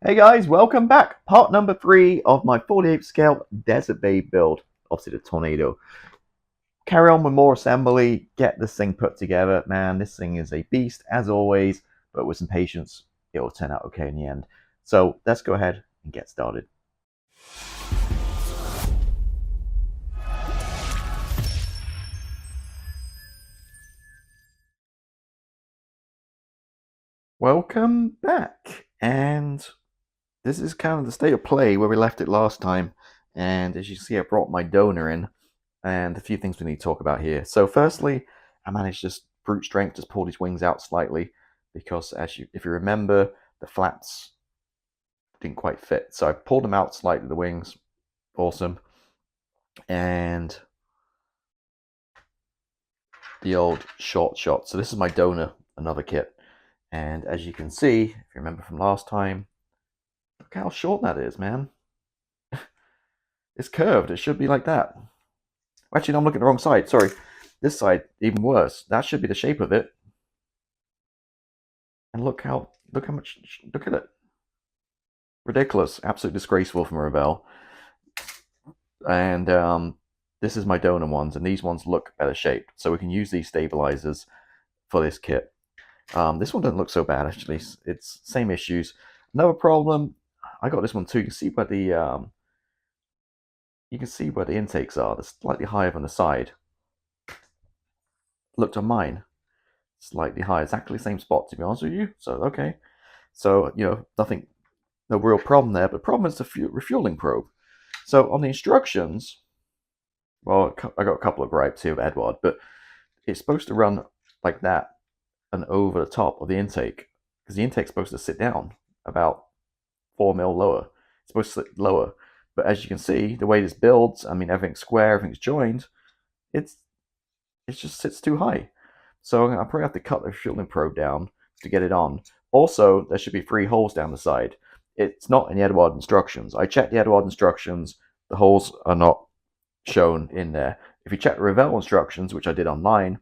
Hey guys, welcome back. Part number 3 of my 48th scale Desert Babe build. Obviously the Tornado. Carry on with more assembly, get this thing put together. Man, this thing is a beast as always, but with some patience, it will turn out okay in the end. So let's go ahead and get started. Welcome back. And this is kind of the state of play where we left it last time. And as you see, I brought my donor in. And a few things we need to talk about here. So firstly, I managed just brute strength, just pull these wings out slightly because if you remember, the flaps didn't quite fit. So I pulled them out slightly, the wings. Awesome. And the old short shot. So this is my donor, another kit. And as you can see, if you remember from last time, look how short that is, man. It's curved. It should be like that. Actually, no, I'm looking at the wrong side. Sorry. This side, even worse. That should be the shape of it. And look how much, look at it. Ridiculous. Absolutely disgraceful from Revell. And this is my donor ones, and these ones look better shaped. So we can use these stabilizers for this kit. This one doesn't look so bad, actually. It's same issues. Another problem, I got this one too. You can see where the intakes are. They're slightly higher on the side. Looked on mine. Slightly higher. Exactly the same spot, to be honest with you. So, okay. So, no real problem there. But the problem is the refueling probe. So, on the instructions, well, I got a couple of gripes here with Eduard, but it's supposed to run like that and over the top of the intake, because the intake's supposed to sit down about 4 mil lower. It's supposed to sit lower. But as you can see, the way this builds, I mean, everything's square, everything's joined, it just sits too high. So I probably have to cut the refueling probe down to get it on. Also, there should be 3 holes down the side. It's not in the Eduard instructions. I checked the Eduard instructions. The holes are not shown in there. If you check the Revell instructions, which I did online,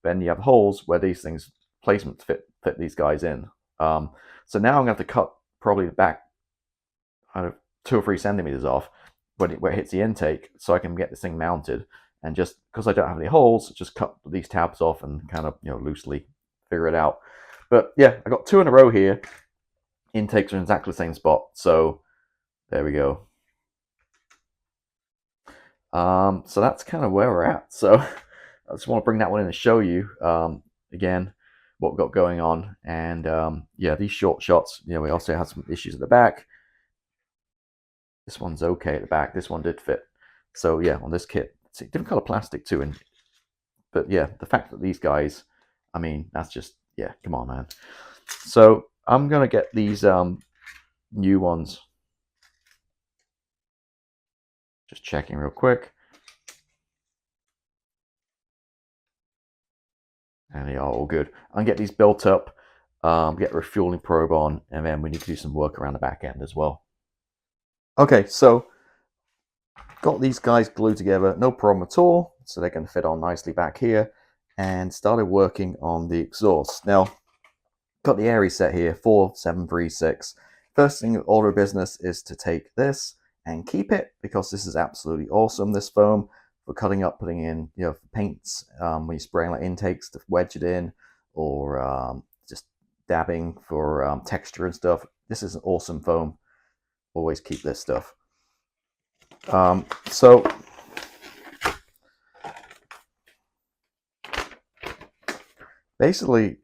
then you have holes where these things placements fit these guys in. So now I'm going to have to cut probably the back 2 or 3 centimeters off where it hits the intake, so I can get this thing mounted. And just because I don't have any holes, just cut these tabs off and kind of loosely figure it out. But yeah, I got 2 in a row here. Intakes are in exactly the same spot, so there we go. So that's kind of where we're at. So I just want to bring that one in and show you again what we've got going on. And yeah, these short shots, we also had some issues at the back. This one's okay at the back. This one did fit. So yeah, on this kit, it's a different color plastic too. But yeah, the fact that these guys, I mean, that's just, yeah, come on, man. So I'm gonna get these new ones. Just checking real quick. And they are all good. I'll get these built up, get the refueling probe on, and then we need to do some work around the back end as well. Okay, so got these guys glued together, no problem at all. So they're going to fit on nicely back here, and started working on the exhaust. Now, got the Airy set here, 4736. First thing in order of business is to take this and keep it, because this is absolutely awesome, this foam, for cutting up, putting in, paints, when you're spraying like intakes to wedge it in, or just dabbing for texture and stuff. This is an awesome foam. Always keep this stuff. So basically,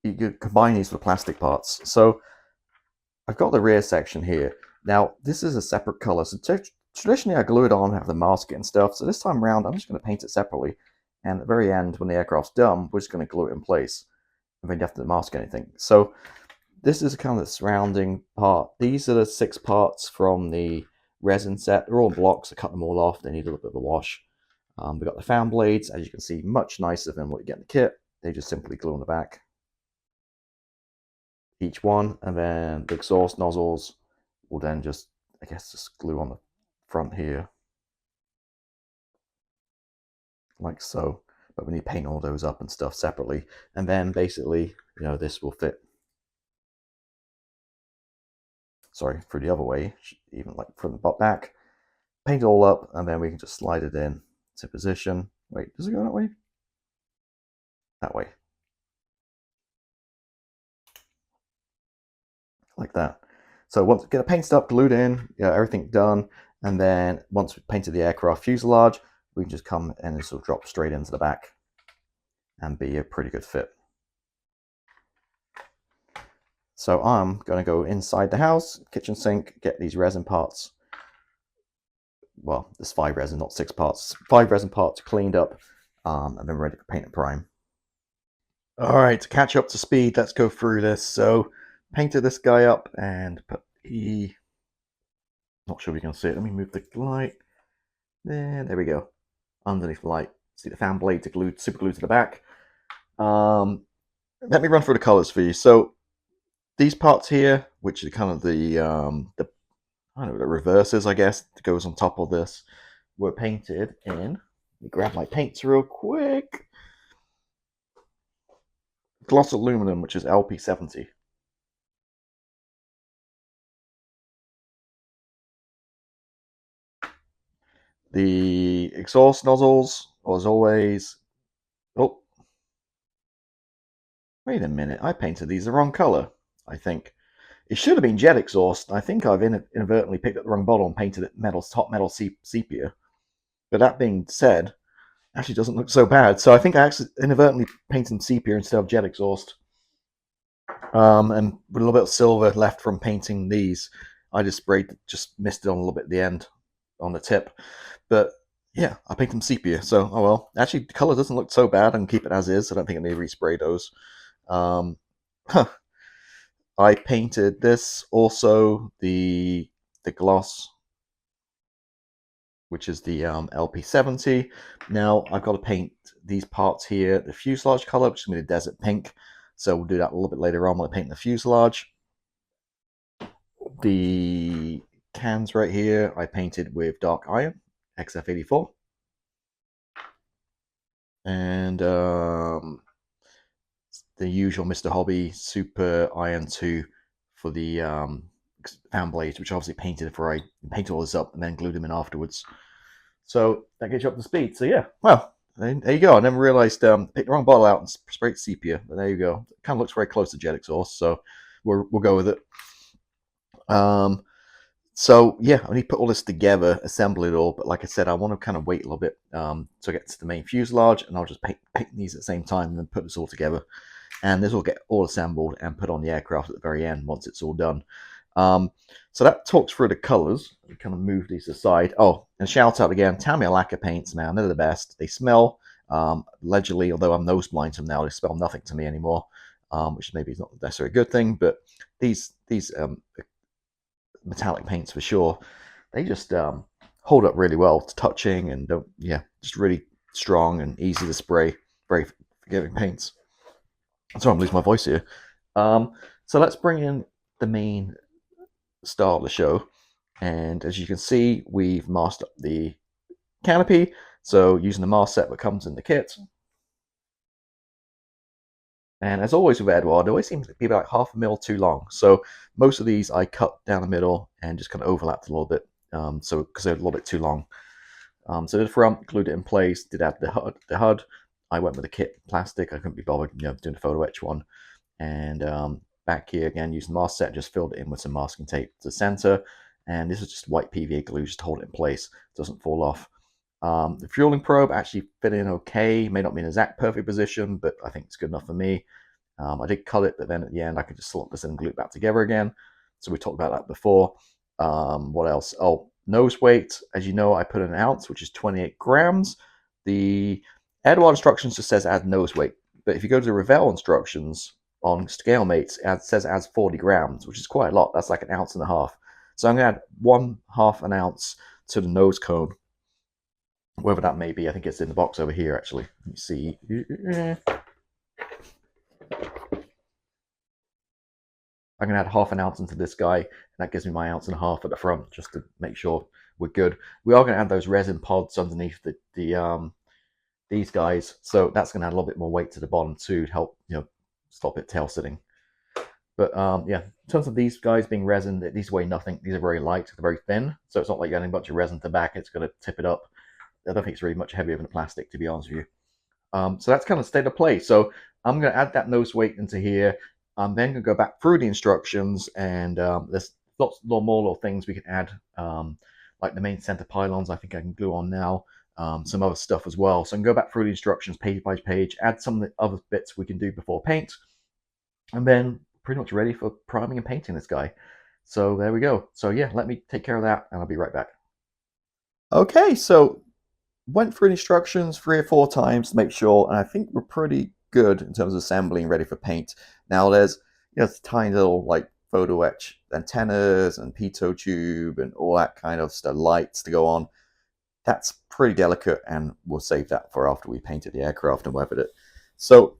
you could combine these with plastic parts. So I've got the rear section here. Now, this is a separate color. So traditionally, I glue it on, have the mask and stuff. So this time around, I'm just going to paint it separately. And at the very end, when the aircraft's done, we're just going to glue it in place. And then you have to mask anything. So this is kind of the surrounding part. These are the 6 parts from the resin set. They're all blocks. I cut them all off. They need a little bit of a wash. We've got the fan blades, as you can see, much nicer than what you get in the kit. They just simply glue on the back, each one, and then the exhaust nozzles will then just, I guess, just glue on the front here, like so. But we need to paint all those up and stuff separately, and then basically, this will fit sorry, through the other way, even like from the back. Paint it all up, and then we can just slide it in to position. Wait, does it go that way? That way. Like that. So once we get the paint stuff glued in, yeah, everything done, and then once we've painted the aircraft fuselage, we can just come and this will drop straight into the back and be a pretty good fit. So I'm going to go inside the house, kitchen sink, get these resin parts. Well, there's 5 resin, not 6 parts. 5 resin parts cleaned up, and then ready to paint and prime. All right, to catch up to speed, let's go through this. So painted this guy up and put the, not sure if you can see it. Let me move the light. There we go. Underneath the light, see the fan blade to glue, super glued to the back. Let me run through the colors for you. So these parts here, which are kind of the I don't know, the reverses, I guess, that goes on top of this, were painted in. Let me grab my paints real quick. Gloss aluminum, which is LP70. The exhaust nozzles, as always. Oh, wait a minute. I painted these the wrong color, I think. It should have been jet exhaust. I think I've inadvertently picked up the wrong bottle and painted it top metal sepia. But that being said, actually doesn't look so bad. So I think I actually inadvertently painted sepia instead of jet exhaust. And with a little bit of silver left from painting these, I just missed it on a little bit at the end, on the tip. But yeah, I painted them sepia, so oh well. Actually, the color doesn't look so bad. I can keep it as is. I don't think I need to respray those. I painted this also, the gloss, which is the LP70. Now I've got to paint these parts here, the fuselage color, which is going to be desert pink. So we'll do that a little bit later on when I paint the fuselage. The cans right here I painted with dark iron, XF84. And the usual Mr. Hobby Super Iron 2 for the fan blades, which I obviously painted before I painted all this up and then glued them in afterwards. So that gets you up to speed. So yeah, well, there you go. I never realized picked the wrong bottle out and sprayed sepia, but there you go. It kind of looks very close to jet exhaust, so we'll go with it. So yeah, I need to put all this together, assemble it all. But like I said, I want to kind of wait a little bit to get to the main fuselage, and I'll just paint these at the same time and then put this all together. And this will get all assembled and put on the aircraft at the very end once it's all done. So that talks through the colors. We kind of move these aside. Oh, and shout out again, Tamiya lacquer paints, man. They're the best. They smell, allegedly, although I'm nose blind to them now, they smell nothing to me anymore, which maybe is not necessarily a good thing. But these metallic paints for sure, they just hold up really well to touching and don't, yeah, just really strong and easy to spray. Very forgiving paints. Sorry, I'm losing my voice here. So let's bring in the main star of the show. And as you can see, we've masked up the canopy. So using the mask set that comes in the kit. And as always with Eduard, it always seems to be about half a mil too long. So most of these I cut down the middle and just kind of overlapped a little bit. So because they're a little bit too long. So the front, glued it in place, did add the HUD. I went with the kit plastic. I couldn't be bothered, doing the photo etch one. And back here again, using the mask set, just filled it in with some masking tape to the center. And this is just white PVA glue, just to hold it in place. It doesn't fall off. The fueling probe actually fit in okay. May not be in an exact perfect position, but I think it's good enough for me. I did cut it, but then at the end I could just slot this in and glue it back together again. So we talked about that before. What else? Oh, nose weight. As you know, I put in an ounce, which is 28 grams. The Eduard instructions just says add nose weight. But if you go to the Revell instructions on ScaleMates, it says it adds 40 grams, which is quite a lot. That's like an ounce and a half. So I'm going to add 1/2 an ounce to the nose cone. Whether that may be, I think it's in the box over here actually. Let me see. I'm going to add 1/2 ounce into this guy, and that gives me my 1.5 ounces at the front, just to make sure we're good. We are going to add those resin pods underneath these guys, so that's going to add a little bit more weight to the bottom too, to help stop it tail sitting. But yeah, in terms of these guys being resin, these weigh nothing. These are very light, they're very thin, so it's not like you're adding a bunch of resin to the back. It's going to tip it up. I don't think it's really much heavier than plastic, to be honest with you. So that's kind of state of play. So I'm going to add that nose weight into here. I'm then going to go back through the instructions, and there's lots more little things we can add, like the main center pylons. I think I can glue on now. Some other stuff as well. So I can go back through the instructions page by page, add some of the other bits we can do before paint, and then pretty much ready for priming and painting this guy. So there we go. So yeah, let me take care of that, and I'll be right back. Okay, so went through the instructions 3 or 4 times to make sure, and I think we're pretty good in terms of assembling, ready for paint. Now there's tiny little like photo etch antennas and pitot tube and all that kind of stuff, lights to go on. That's pretty delicate, and we'll save that for after we painted the aircraft and weathered it. So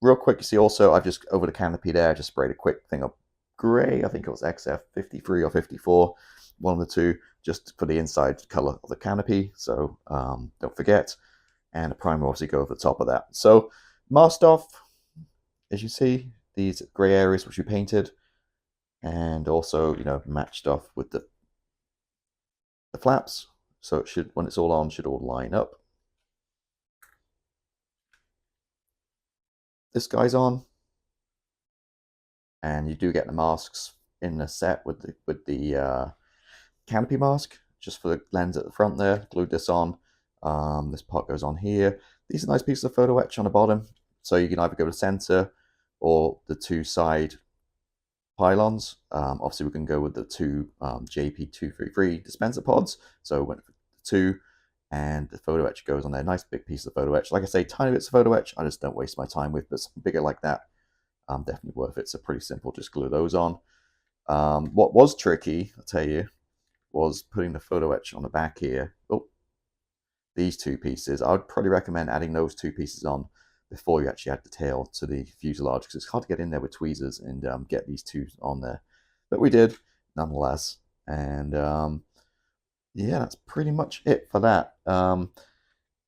real quick, you see also I've just over the canopy there, just sprayed a quick thing of gray. I think it was XF 53 or 54, one of the two, just for the inside color of the canopy. So don't forget. And a primer obviously go over the top of that. So masked off, as you see, these gray areas which we painted, and also matched off with the flaps. So it should, when it's all on, should all line up. This guy's on, and you do get the masks in the set with the canopy mask, just for the lens at the front there. Glued this on. This part goes on here. These are nice pieces of photo etch on the bottom, so you can either go to center or the two side pylons. Obviously we can go with the two JP233 dispenser pods, so went for the two, and the photo etch goes on there. Nice big piece of photo etch. Like I say, tiny bits of photo etch I just don't waste my time with, but something bigger like that, definitely worth it. So pretty simple, just glue those on. What was tricky, I'll tell you, was putting the photo etch on the back here. Oh, these two pieces. I would probably recommend adding those two pieces on before you actually add the tail to the fuselage, because it's hard to get in there with tweezers and get these two on there. But we did, nonetheless. And yeah, that's pretty much it for that.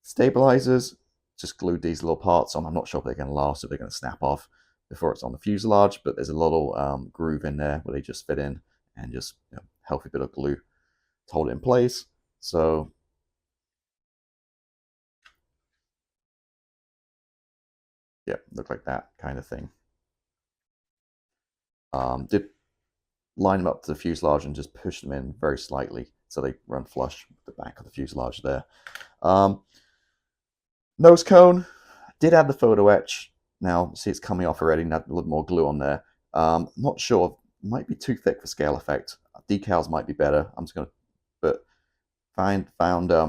Stabilizers, just glued these little parts on. I'm not sure if they're going to last, if they're going to snap off before it's on the fuselage, but there's a little groove in there where they just fit in, and just healthy bit of glue to hold it in place. So yeah, look like that kind of thing. Did line them up to the fuselage and just push them in very slightly so they run flush with the back of the fuselage there. Nose cone, did add the photo etch. Now see it's coming off already, and add a little more glue on there. Not sure, might be too thick for scale effect. Decals might be better. I'm just gonna, but found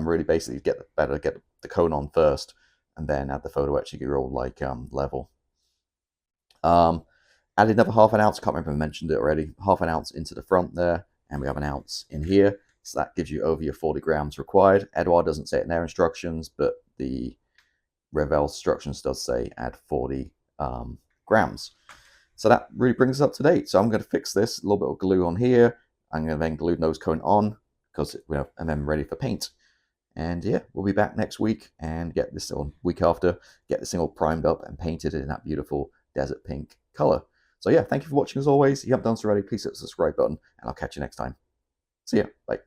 really basically get the cone on first, and then add the photo etch to get your old like level. Added another ½ ounce, can't remember if I mentioned it already, ½ ounce into the front there, and we have 1 ounce in here. So that gives you over your 40 grams required. Eduard doesn't say it in their instructions, but the Revell instructions does say add 40 grams. So that really brings us up to date. So I'm going to fix this, a little bit of glue on here. I'm going to then glue nose cone on, because and then ready for paint. And yeah, we'll be back next week and get this, or week after, get this thing all primed up and painted in that beautiful desert pink color. So yeah, thank you for watching as always. If you haven't done so already, please hit the subscribe button, and I'll catch you next time. See ya. Bye.